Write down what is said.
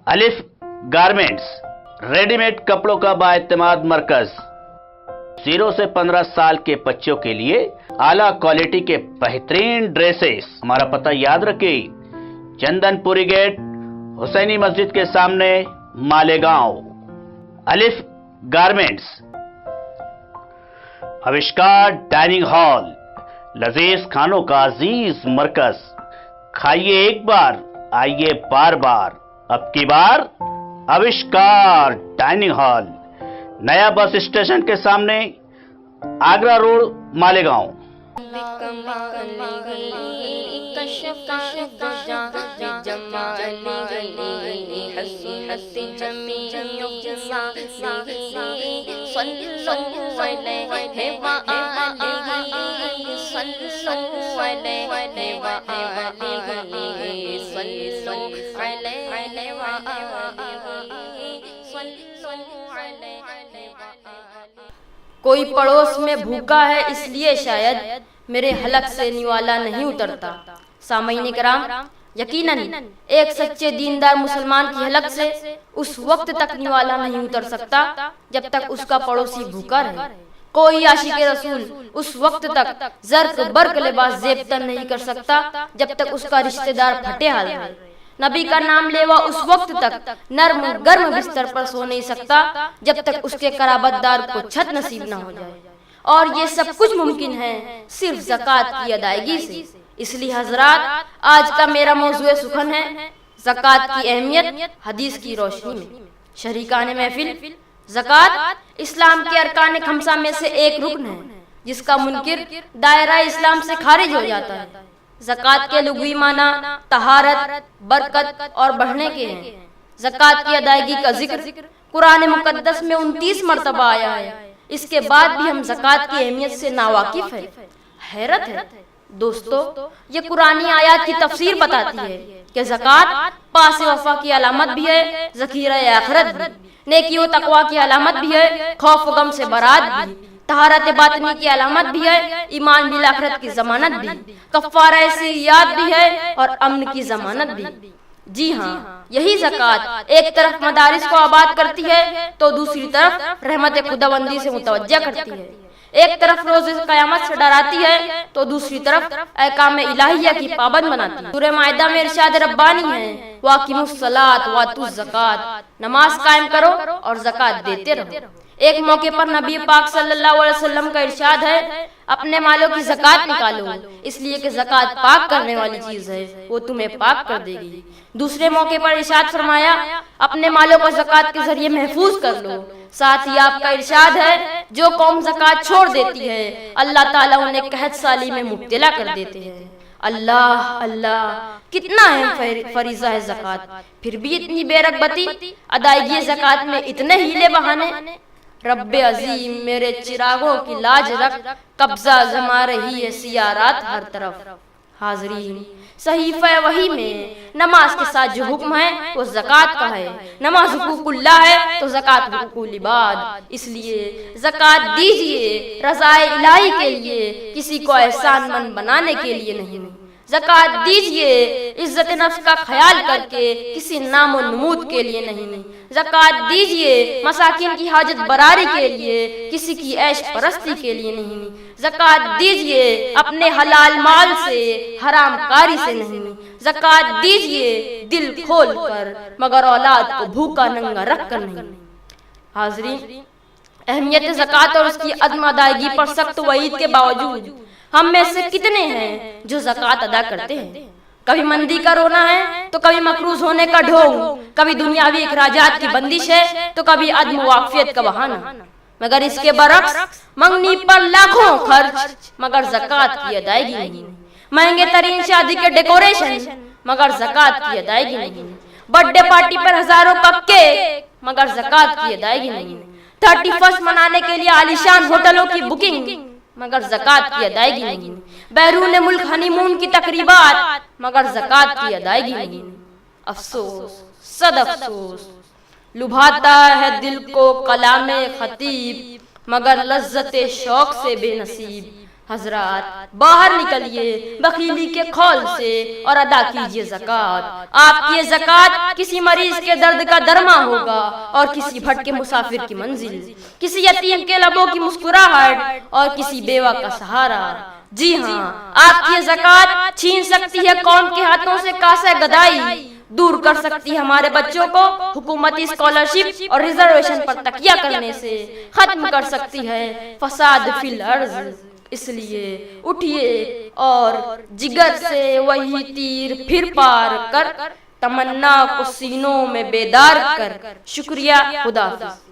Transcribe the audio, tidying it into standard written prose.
الف garments, ready made کپڑوں کا بااعتماد مرکز، 0 سے 15 سال کے بچوں کے لیے اعلیٰ کوالٹی کے بہترین ڈریسز۔ ہمارا پتہ یاد رکھیں، چندن پوری گیٹ، حسینی مسجد کے سامنے، مالیگاؤں۔ الف گارمنٹس، اوشکار ڈائننگ ہال، لذیذ کھانوں کا عزیز مرکز۔ کھائیے ایک بار، آئیے بار بار، اب کی بار اوشکار ڈائننگ ہال، نیا بس اسٹیشن کے سامنے، آگرہ روڈ، مالیگاؤں۔ کوئی پڑوس میں بھوکا ہے، اس لیے شاید میرے حلق سے نوالا نہیں اترتا۔ سامعین کرام، یقیناً ایک سچے دیندار مسلمان کی حلق سے اس وقت تک نوالا نہیں اتر سکتا جب تک اس کا پڑوسی بھوکا رہے۔ کوئی عاشق رسول اس وقت تک زرق برق لباس زیب تن نہیں کر سکتا جب تک اس کا رشتہ دار پھٹے حال رہے۔ نبی کا نام لیوا اس وقت تک نرم گرم بستر پر سو نہیں سکتا جب تک اس کے قرابت دار کو چھت نصیب نہ ہو جائے، اور یہ سب کچھ ممکن ہے صرف زکوٰۃ کی ادائیگی سے۔ اس لیے حضرات، آج کا میرا موضوع سخن ہے زکوٰۃ کی اہمیت حدیث کی روشنی میں۔ شریکان محفل، زکوٰۃ اسلام کے ارکان خمسہ میں سے ایک رکن ہے جس کا منکر دائرہ اسلام سے خارج ہو جاتا ہے۔ زکوٰۃ کے لغوی معنی طہارت، برکت اور بڑھنے کے ہیں۔ زکوٰۃ کی ادائیگی کا ذکر قرآن مقدس میں 29 مرتبہ آیا ہے۔ اس کے بعد بھی ہم زکوٰۃ کی اہمیت سے ناواقف ہیں۔ حیرت ہے دوستو، یہ قرآنی آیات کی تفسیر بتاتی ہے کہ زکوٰۃ پاس وفا کی علامت بھی ہے، ذخیرہ آخرت بھی، نیکی و تقوی کی علامت بھی ہے، خوف و غم سے برات بھی، طہارت باطنی کی علامت بھی ہے، ایمان بالآخرت کی ضمانت بھی، کفارہ سیئات بھی ہے اور امن کی ضمانت بھی۔ جی ہاں، یہی زکوٰۃ ایک طرف مدارس کو آباد کرتی ہے تو دوسری طرف رحمت خداوندی سے متوجہ کرتی ہے۔ ایک طرف روز قیامت سے ڈراتی ہے تو دوسری طرف احکام الہیہ کی پابند بناتی ہے۔ سورہ مائدہ میں ارشاد ربانی ہے، وَأَقِیمُوا الصَّلَاةَ وَآتُوا الزَّکَاةَ، نماز قائم کرو اور زکوٰۃ دیتے رہو۔ ایک موقع پر نبی پاک صلی اللہ علیہ وسلم کا ارشاد ہے، اپنے مالوں کی زکوٰۃ نکالو، اس لیے کہ زکوٰۃ پاک کرنے والی چیز ہے، وہ تمہیں پاک کر دے گی۔ دوسرے موقع پر ارشاد فرمایا، اپنے مالوں کو زکوٰۃ کے ذریعے محفوظ کر لو۔ ساتھ ہی آپ کا ارشاد ہے، جو قوم زکوٰۃ چھوڑ دیتی ہے اللہ تعالیٰ انہیں قحط سالی میں مبتلا کر دیتے ہیں۔ اللہ اللہ، کتنا اہم فریضہ ہے زکوٰۃ، پھر بھی اتنی بے رغبتی، ادائیگی زکوٰۃ میں اتنے ہیلے بہانے۔ رب عظیم میرے چراغوں کی لاج رکھ، قبضہ جما رہی ہے سیاہ رات ہر طرف۔ حاضرین، صحیفہ وحی میں نماز کے ساتھ جو حکم ہے وہ زکوٰۃ کا ہے۔ نماز حقوق اللہ ہے تو زکوٰۃ حقوق العباد، اس لیے زکوٰۃ دیجیے رضائے الہی کے لیے، کسی کو احسان مند بنانے کے لیے نہیں۔ زکوٰۃ دیجیے عزت نفس کا خیال کر کے، کسی نام و نمود کے لیے نہیں۔ زکوٰۃ دیجیے مساکین کی حاجت براری کے لیے، کسی کی عیش پرستی کے لیے نہیں۔ زکوٰۃ دیجیے اپنے حلال مال سے، حرام کاری سے نہیں۔ زکوٰۃ دیجیے دل کھول کر، مگر اولاد کو بھوکا ننگا رکھ کر نہیں۔ حاضرین، اہمیت زکوٰۃ اور اس کی عدم ادائیگی پر سخت وعید کے باوجود ہم میں سے کتنے ہیں جو زکوٰۃ ادا کرتے ہیں؟ کبھی مندی کا رونا ہے تو کبھی مقروض ہونے کا ڈھونگ، کبھی دنیاوی اخراجات کی بندش ہے تو کبھی عدم واقفیت کا بہانہ، مگر اس کے برعکس منگنی پر لاکھوں خرچ مگر زکوٰۃ کی ادائیگی نہیں۔ مہنگے ترین شادی کے ڈیکوریشن مگر زکوٰۃ کی ادائیگی نہیں۔ برتھ ڈے پارٹی پر ہزاروں کا کیک مگر زکوٰۃ کی ادائیگی نہیں۔ 31 منانے کے لیے عالیشان ہوٹلوں کی بکنگ مگر زکوٰۃ کی ادائیگی نہیں۔ بیرون ملک ہنی مون کی تقریبات مگر زکوٰۃ کی ادائیگی نہیں۔ افسوس، صد افسوس، لبھاتا ہے دل کو کلام خطیب مگر لذت شوق سے بے نصیب۔ حضرات باہر نکلیے بخیلی کے خول سے اور ادا کیجیے زکوٰۃ. آپ کی یہ زکوٰۃ کسی مریض کے درد کا درما ہوگا اور کسی بھٹکے مسافر کی منزل، کسی یتیم کے لبوں کی مسکراہٹ اور کسی بیوہ کا سہارا. جی ہاں، آپ کی یہ زکوٰۃ چھین سکتی ہے قوم کے ہاتھوں سے کاسہ گدائی، دور کر سکتی ہے ہمارے بچوں کو حکومتی اسکالرشپ اور ریزرویشن پر تکیہ کرنے سے، ختم کر سکتی ہے فساد فی الارض. اس لیے اٹھیے اور جگر سے وہی تیر پھر پار کر تمنا کو سینوں میں بیدار کر. شکریہ. خدا حافظ.